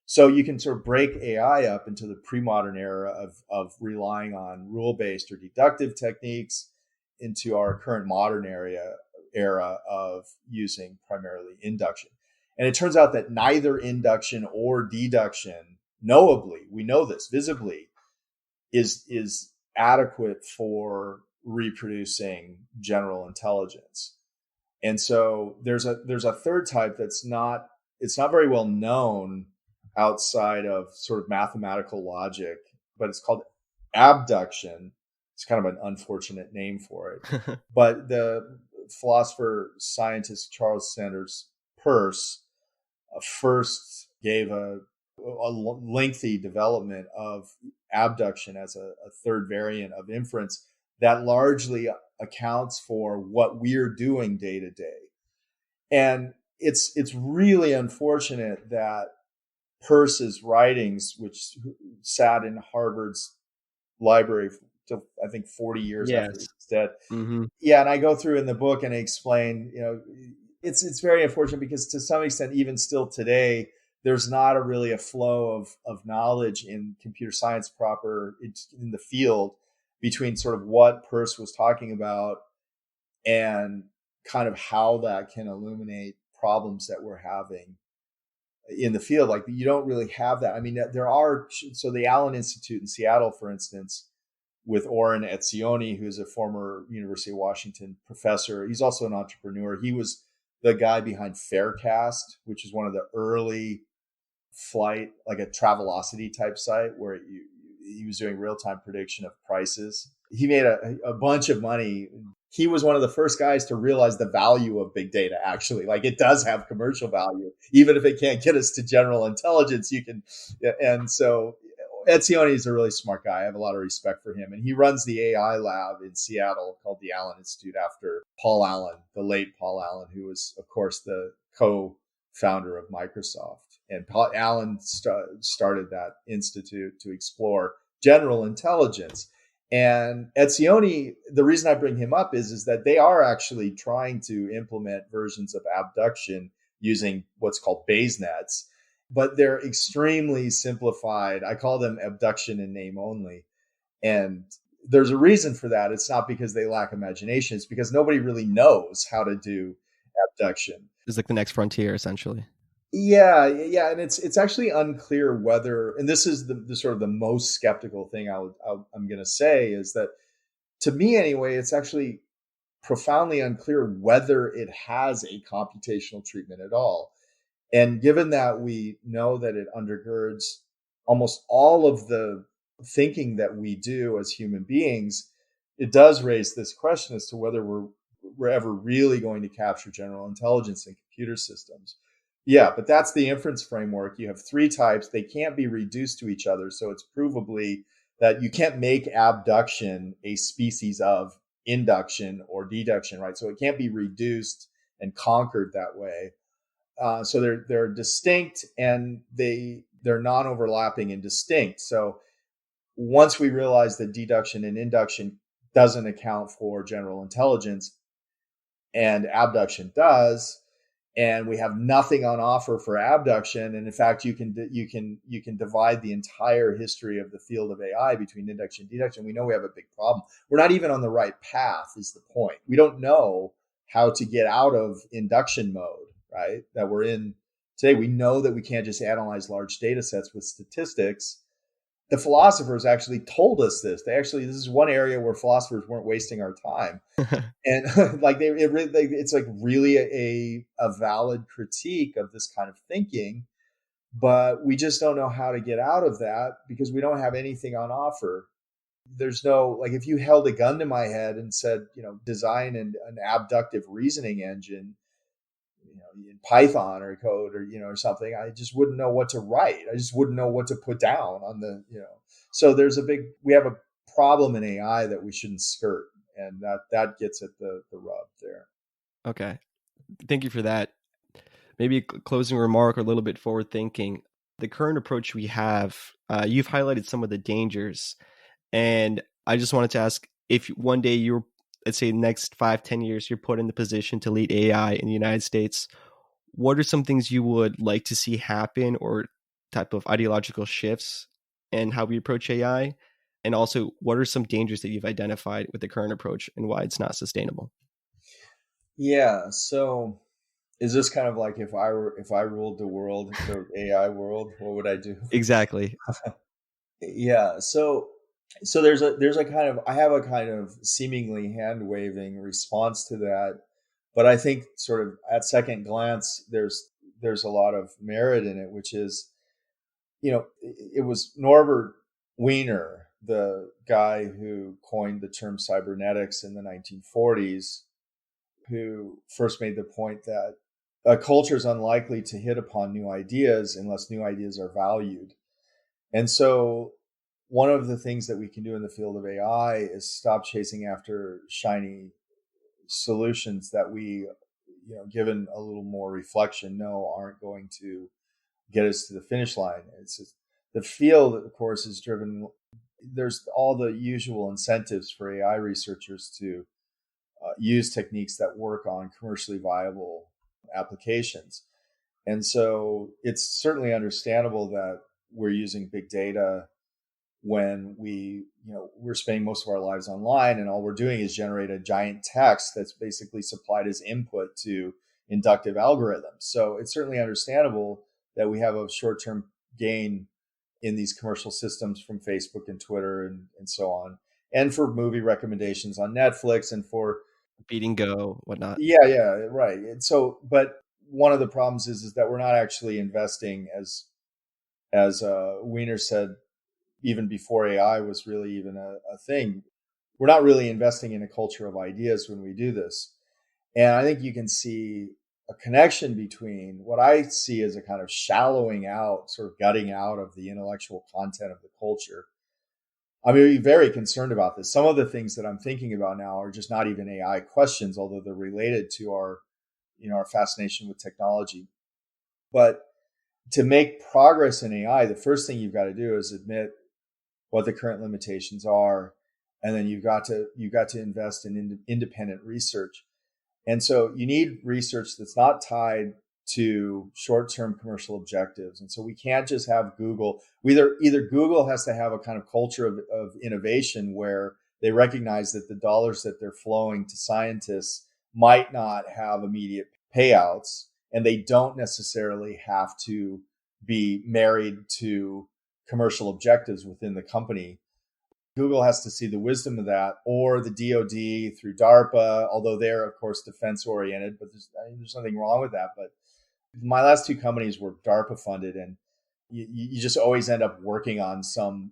So you can sort of break AI up into the pre-modern era of relying on rule-based or deductive techniques into our current modern era of using primarily induction. And it turns out that neither induction or deduction, knowably, we know this visibly, is adequate for reproducing general intelligence. And so there's a third type it's not very well known outside of sort of mathematical logic, but it's called abduction. It's kind of an unfortunate name for it. But the philosopher scientist Charles Sanders Peirce first gave a lengthy development of abduction as a third variant of inference that largely accounts for what we're doing day to day. And it's really unfortunate that Peirce's writings, which sat in Harvard's library till I think 40 years after he was dead. Mm-hmm. Yeah, and I go through in the book and I explain, it's very unfortunate because to some extent, even still today, there's not really a flow of knowledge in computer science proper in the field between sort of what Peirce was talking about and kind of how that can illuminate problems that we're having in the field. Like you don't really have that. I mean, so the Allen Institute in Seattle, for instance, with Oren Etzioni, who's a former University of Washington professor. He's also an entrepreneur. He was the guy behind Faircast, which is one of the early flight, like a Travelocity type site where he was doing real-time prediction of prices. He made a bunch of money. He was one of the first guys to realize the value of big data, actually. Like it does have commercial value. Even if it can't get us to general intelligence, you can. And so Etzioni is a really smart guy. I have a lot of respect for him. And he runs the AI lab in Seattle called the Allen Institute after Paul Allen, the late Paul Allen, who was, of course, the co-founder of Microsoft. And Paul Allen started that institute to explore general intelligence. And Etzioni, the reason I bring him up is that they are actually trying to implement versions of abduction using what's called Bayes nets, but they're extremely simplified. I call them abduction in name only. And there's a reason for that. It's not because they lack imagination. It's because nobody really knows how to do abduction. It's like the next frontier, essentially. Yeah. And it's actually unclear whether, and this is the sort of the most skeptical thing I'm going to say, is that to me anyway, it's actually profoundly unclear whether it has a computational treatment at all. And given that we know that it undergirds almost all of the thinking that we do as human beings, it does raise this question as to whether we're ever really going to capture general intelligence in computer systems. Yeah, but that's the inference framework. You have three types. They can't be reduced to each other. So it's provably that you can't make abduction a species of induction or deduction, right? So it can't be reduced and conquered that way. So they're distinct and they're non-overlapping and distinct. So once we realize that deduction and induction doesn't account for general intelligence and abduction does, and we have nothing on offer for abduction, and in fact you can divide the entire history of the field of AI between induction and deduction, we know we have a big problem. We're not even on the right path is the point. We don't know how to get out of induction mode, right, that we're in today. We know that we can't just analyze large data sets with statistics. The philosophers actually told us this. This is one area where philosophers weren't wasting our time. And like it's like really a valid critique of this kind of thinking, but we just don't know how to get out of that because we don't have anything on offer. There's no, like, if you held a gun to my head and said, design an abductive reasoning engine, in Python or code or, or something, I just wouldn't know what to write. I just wouldn't know what to put down on so we have a problem in AI that we shouldn't skirt. And that gets at the rub there. Okay. Thank you for that. Maybe a closing remark or a little bit forward thinking. The current approach we have, you've highlighted some of the dangers. And I just wanted to ask, if one day you're, let's say next 5-10 years, you're put in the position to lead AI in the United States, what are some things you would like to see happen or type of ideological shifts in how we approach AI? And also, what are some dangers that you've identified with the current approach and why it's not sustainable? Yeah. So is this kind of like if I ruled the world, the AI world, what would I do? Exactly. Yeah. So there's a kind of, I have a kind of seemingly hand waving response to that, but I think sort of at second glance, there's a lot of merit in it, which is, it was Norbert Wiener, the guy who coined the term cybernetics in the 1940s, who first made the point that a culture is unlikely to hit upon new ideas unless new ideas are valued. And so one of the things that we can do in the field of AI is stop chasing after shiny solutions that we, given a little more reflection, know aren't going to get us to the finish line. It's just, the field, of course, is driven. There's all the usual incentives for AI researchers to use techniques that work on commercially viable applications. And so it's certainly understandable that we're using big data when we're spending most of our lives online, and all we're doing is generate a giant text that's basically supplied as input to inductive algorithms. So it's certainly understandable that we have a short-term gain in these commercial systems from Facebook and Twitter and so on, and for movie recommendations on Netflix and for Beating Go, whatnot. yeah, right. And so, but one of the problems is that we're not actually investing, as Wiener said, even before AI was really even a thing. We're not really investing in a culture of ideas when we do this. And I think you can see a connection between what I see as a kind of shallowing out, sort of gutting out of the intellectual content of the culture. I'm very concerned about this. Some of the things that I'm thinking about now are just not even AI questions, although they're related to our fascination with technology. But to make progress in AI, the first thing you've got to do is admit what the current limitations are, and then you've got to invest in independent research. And so you need research that's not tied to short-term commercial objectives. And so we can't just have Google. Either Google has to have a kind of culture of innovation where they recognize that the dollars that they're flowing to scientists might not have immediate payouts, and they don't necessarily have to be married to commercial objectives within the company. Google has to see the wisdom of that, or the DoD through DARPA, although they're, of course, defense oriented, but there's nothing wrong with that. But my last two companies were DARPA funded, and you just always end up working on some,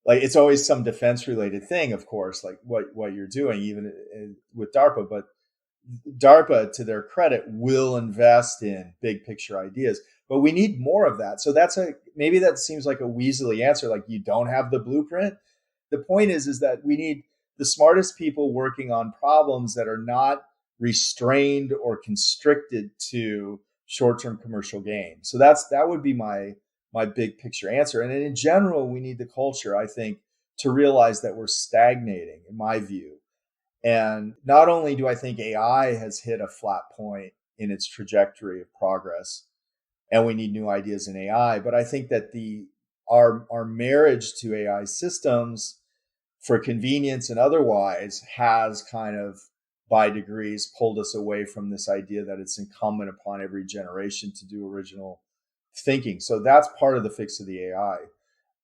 like it's always some defense related thing, of course, like what you're doing, even with DARPA. But DARPA, to their credit, will invest in big picture ideas, but we need more of that. So maybe that seems like a weaselly answer, like you don't have the blueprint. The point is that we need the smartest people working on problems that are not restrained or constricted to short-term commercial gain. So that would be my big picture answer. And in general, we need the culture, I think, to realize that we're stagnating, in my view. And not only do I think AI has hit a flat point in its trajectory of progress, and we need new ideas in AI, but I think that our marriage to AI systems, for convenience and otherwise, has kind of by degrees pulled us away from this idea that it's incumbent upon every generation to do original thinking. So that's part of the fix of the AI.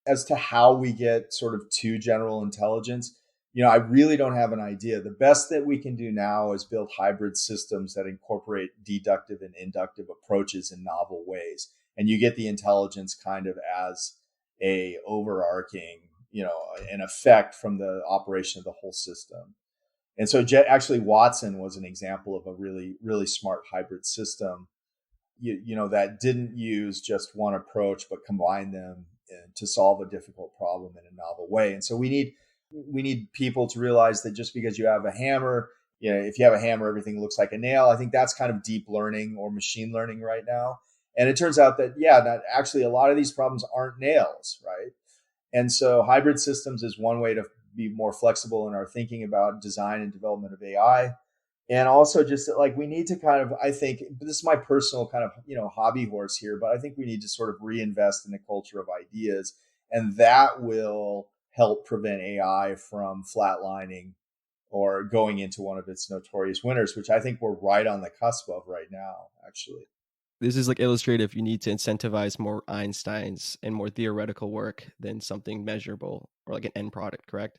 As to how we get sort of to general intelligence, I really don't have an idea. The best that we can do now is build hybrid systems that incorporate deductive and inductive approaches in novel ways. And you get the intelligence kind of as a overarching, an effect from the operation of the whole system. And so actually Watson was an example of a really, really smart hybrid system, that didn't use just one approach, but combined them to solve a difficult problem in a novel way. And so we need people to realize that just because you have a hammer, if you have a hammer, everything looks like a nail. I think that's kind of deep learning or machine learning right now. And it turns out that, that actually a lot of these problems aren't nails, right? And so hybrid systems is one way to be more flexible in our thinking about design and development of AI. And also just like we need to kind of, I think, this is my personal kind of, hobby horse here, but I think we need to sort of reinvest in a culture of ideas. And that will help prevent AI from flatlining or going into one of its notorious winners, which I think we're right on the cusp of right now, actually. This is like illustrative. You need to incentivize more Einsteins and more theoretical work than something measurable or like an end product, correct?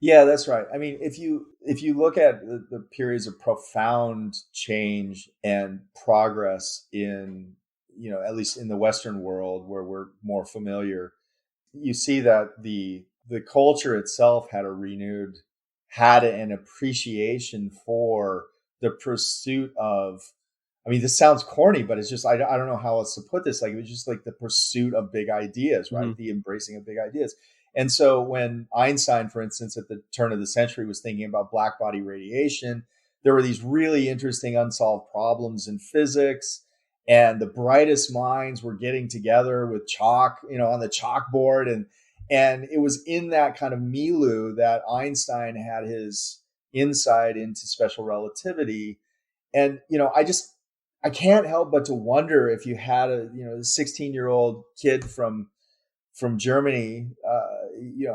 Yeah, that's right. I mean, if you look at the periods of profound change and progress in, at least in the Western world where we're more familiar, you see that the culture itself had an appreciation for the pursuit of, I mean, this sounds corny, but it's just, I don't know how else to put this. Like, it was just like the pursuit of big ideas, right? Mm-hmm. The embracing of big ideas. And so when Einstein, for instance, at the turn of the century was thinking about black body radiation, there were these really interesting unsolved problems in physics. And the brightest minds were getting together with chalk, on the chalkboard. And it was in that kind of milieu that Einstein had his insight into special relativity. And, I can't help but to wonder if you had a 16-year-old kid from Germany,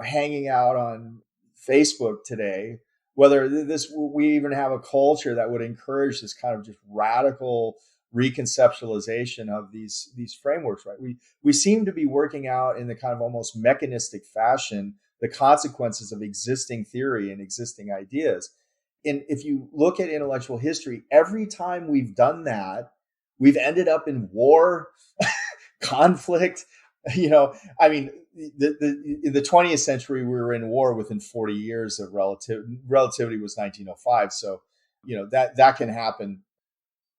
hanging out on Facebook today, whether we even have a culture that would encourage this kind of just radical reconceptualization of these frameworks, right? We seem to be working out in the kind of almost mechanistic fashion the consequences of existing theory and existing ideas. And if you look at intellectual history, every time we've done that, we've ended up in war, conflict. I mean, in the 20th century, we were in war within 40 years of relativity. Relativity was 1905. So, that can happen.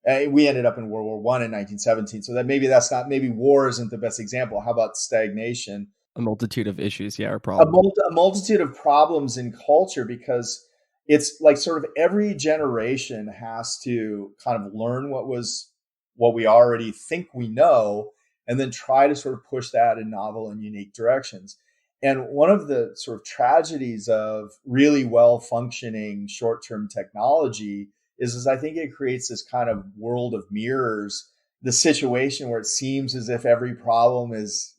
We ended up in World War I in 1917. So maybe war isn't the best example. How about stagnation? A multitude of issues, or problems. A multitude of problems in culture, because it's like sort of every generation has to kind of learn what we already think we know, and then try to sort of push that in novel and unique directions. And one of the sort of tragedies of really well-functioning short-term technology is I think it creates this kind of world of mirrors, the situation where it seems as if every problem is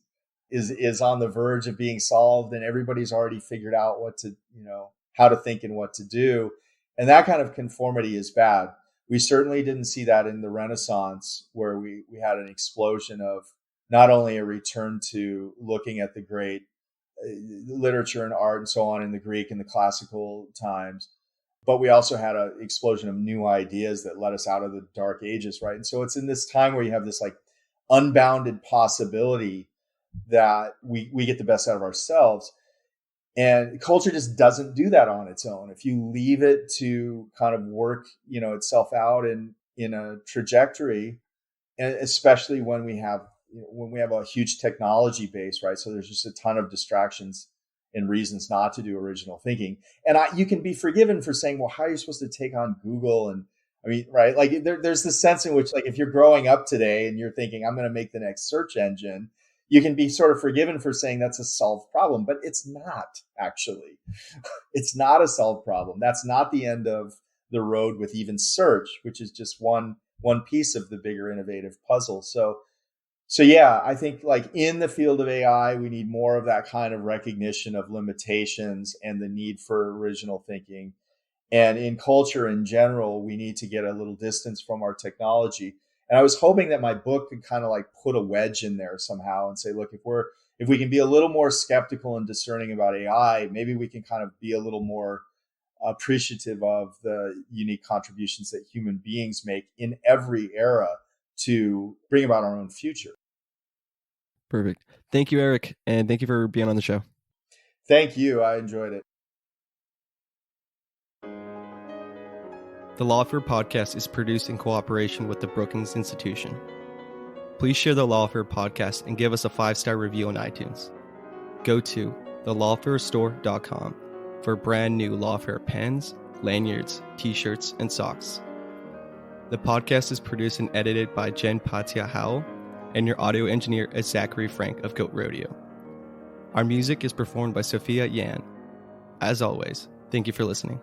on the verge of being solved, and everybody's already figured out how to think and what to do. And that kind of conformity is bad. We certainly didn't see that in the Renaissance, where we had an explosion of not only a return to looking at the great literature and art and so on in the Greek and the classical times, but we also had an explosion of new ideas that led us out of the Dark Ages, right? And so it's in this time where you have this like unbounded possibility that we get the best out of ourselves. And culture just doesn't do that on its own. If you leave it to kind of work, itself out in a trajectory, and especially when we have a huge technology base, right? So there's just a ton of distractions and reasons not to do original thinking. And you can be forgiven for saying, well, how are you supposed to take on Google? And I mean, right? Like there's this sense in which, like, if you're growing up today and you're thinking, I'm going to make the next search engine, you can be sort of forgiven for saying that's a solved problem, but it's not actually. It's not a solved problem. That's not the end of the road with even search, which is just one piece of the bigger innovative puzzle. So yeah, I think like in the field of AI, we need more of that kind of recognition of limitations and the need for original thinking. And in culture in general, we need to get a little distance from our technology. And I was hoping that my book could kind of like put a wedge in there somehow and say, look, if we can be a little more skeptical and discerning about AI, maybe we can kind of be a little more appreciative of the unique contributions that human beings make in every era to bring about our own future. Perfect. Thank you, Erik. And thank you for being on the show. Thank you. I enjoyed it. The Lawfare podcast is produced in cooperation with the Brookings Institution. Please share the Lawfare podcast and give us a 5-star review on iTunes. Go to thelawfarestore.com for brand new Lawfare pens, lanyards, t-shirts, and socks. The podcast is produced and edited by Jen Patia Howell, and your audio engineer is Zachary Frank of Goat Rodeo. Our music is performed by Sophia Yan. As always, thank you for listening.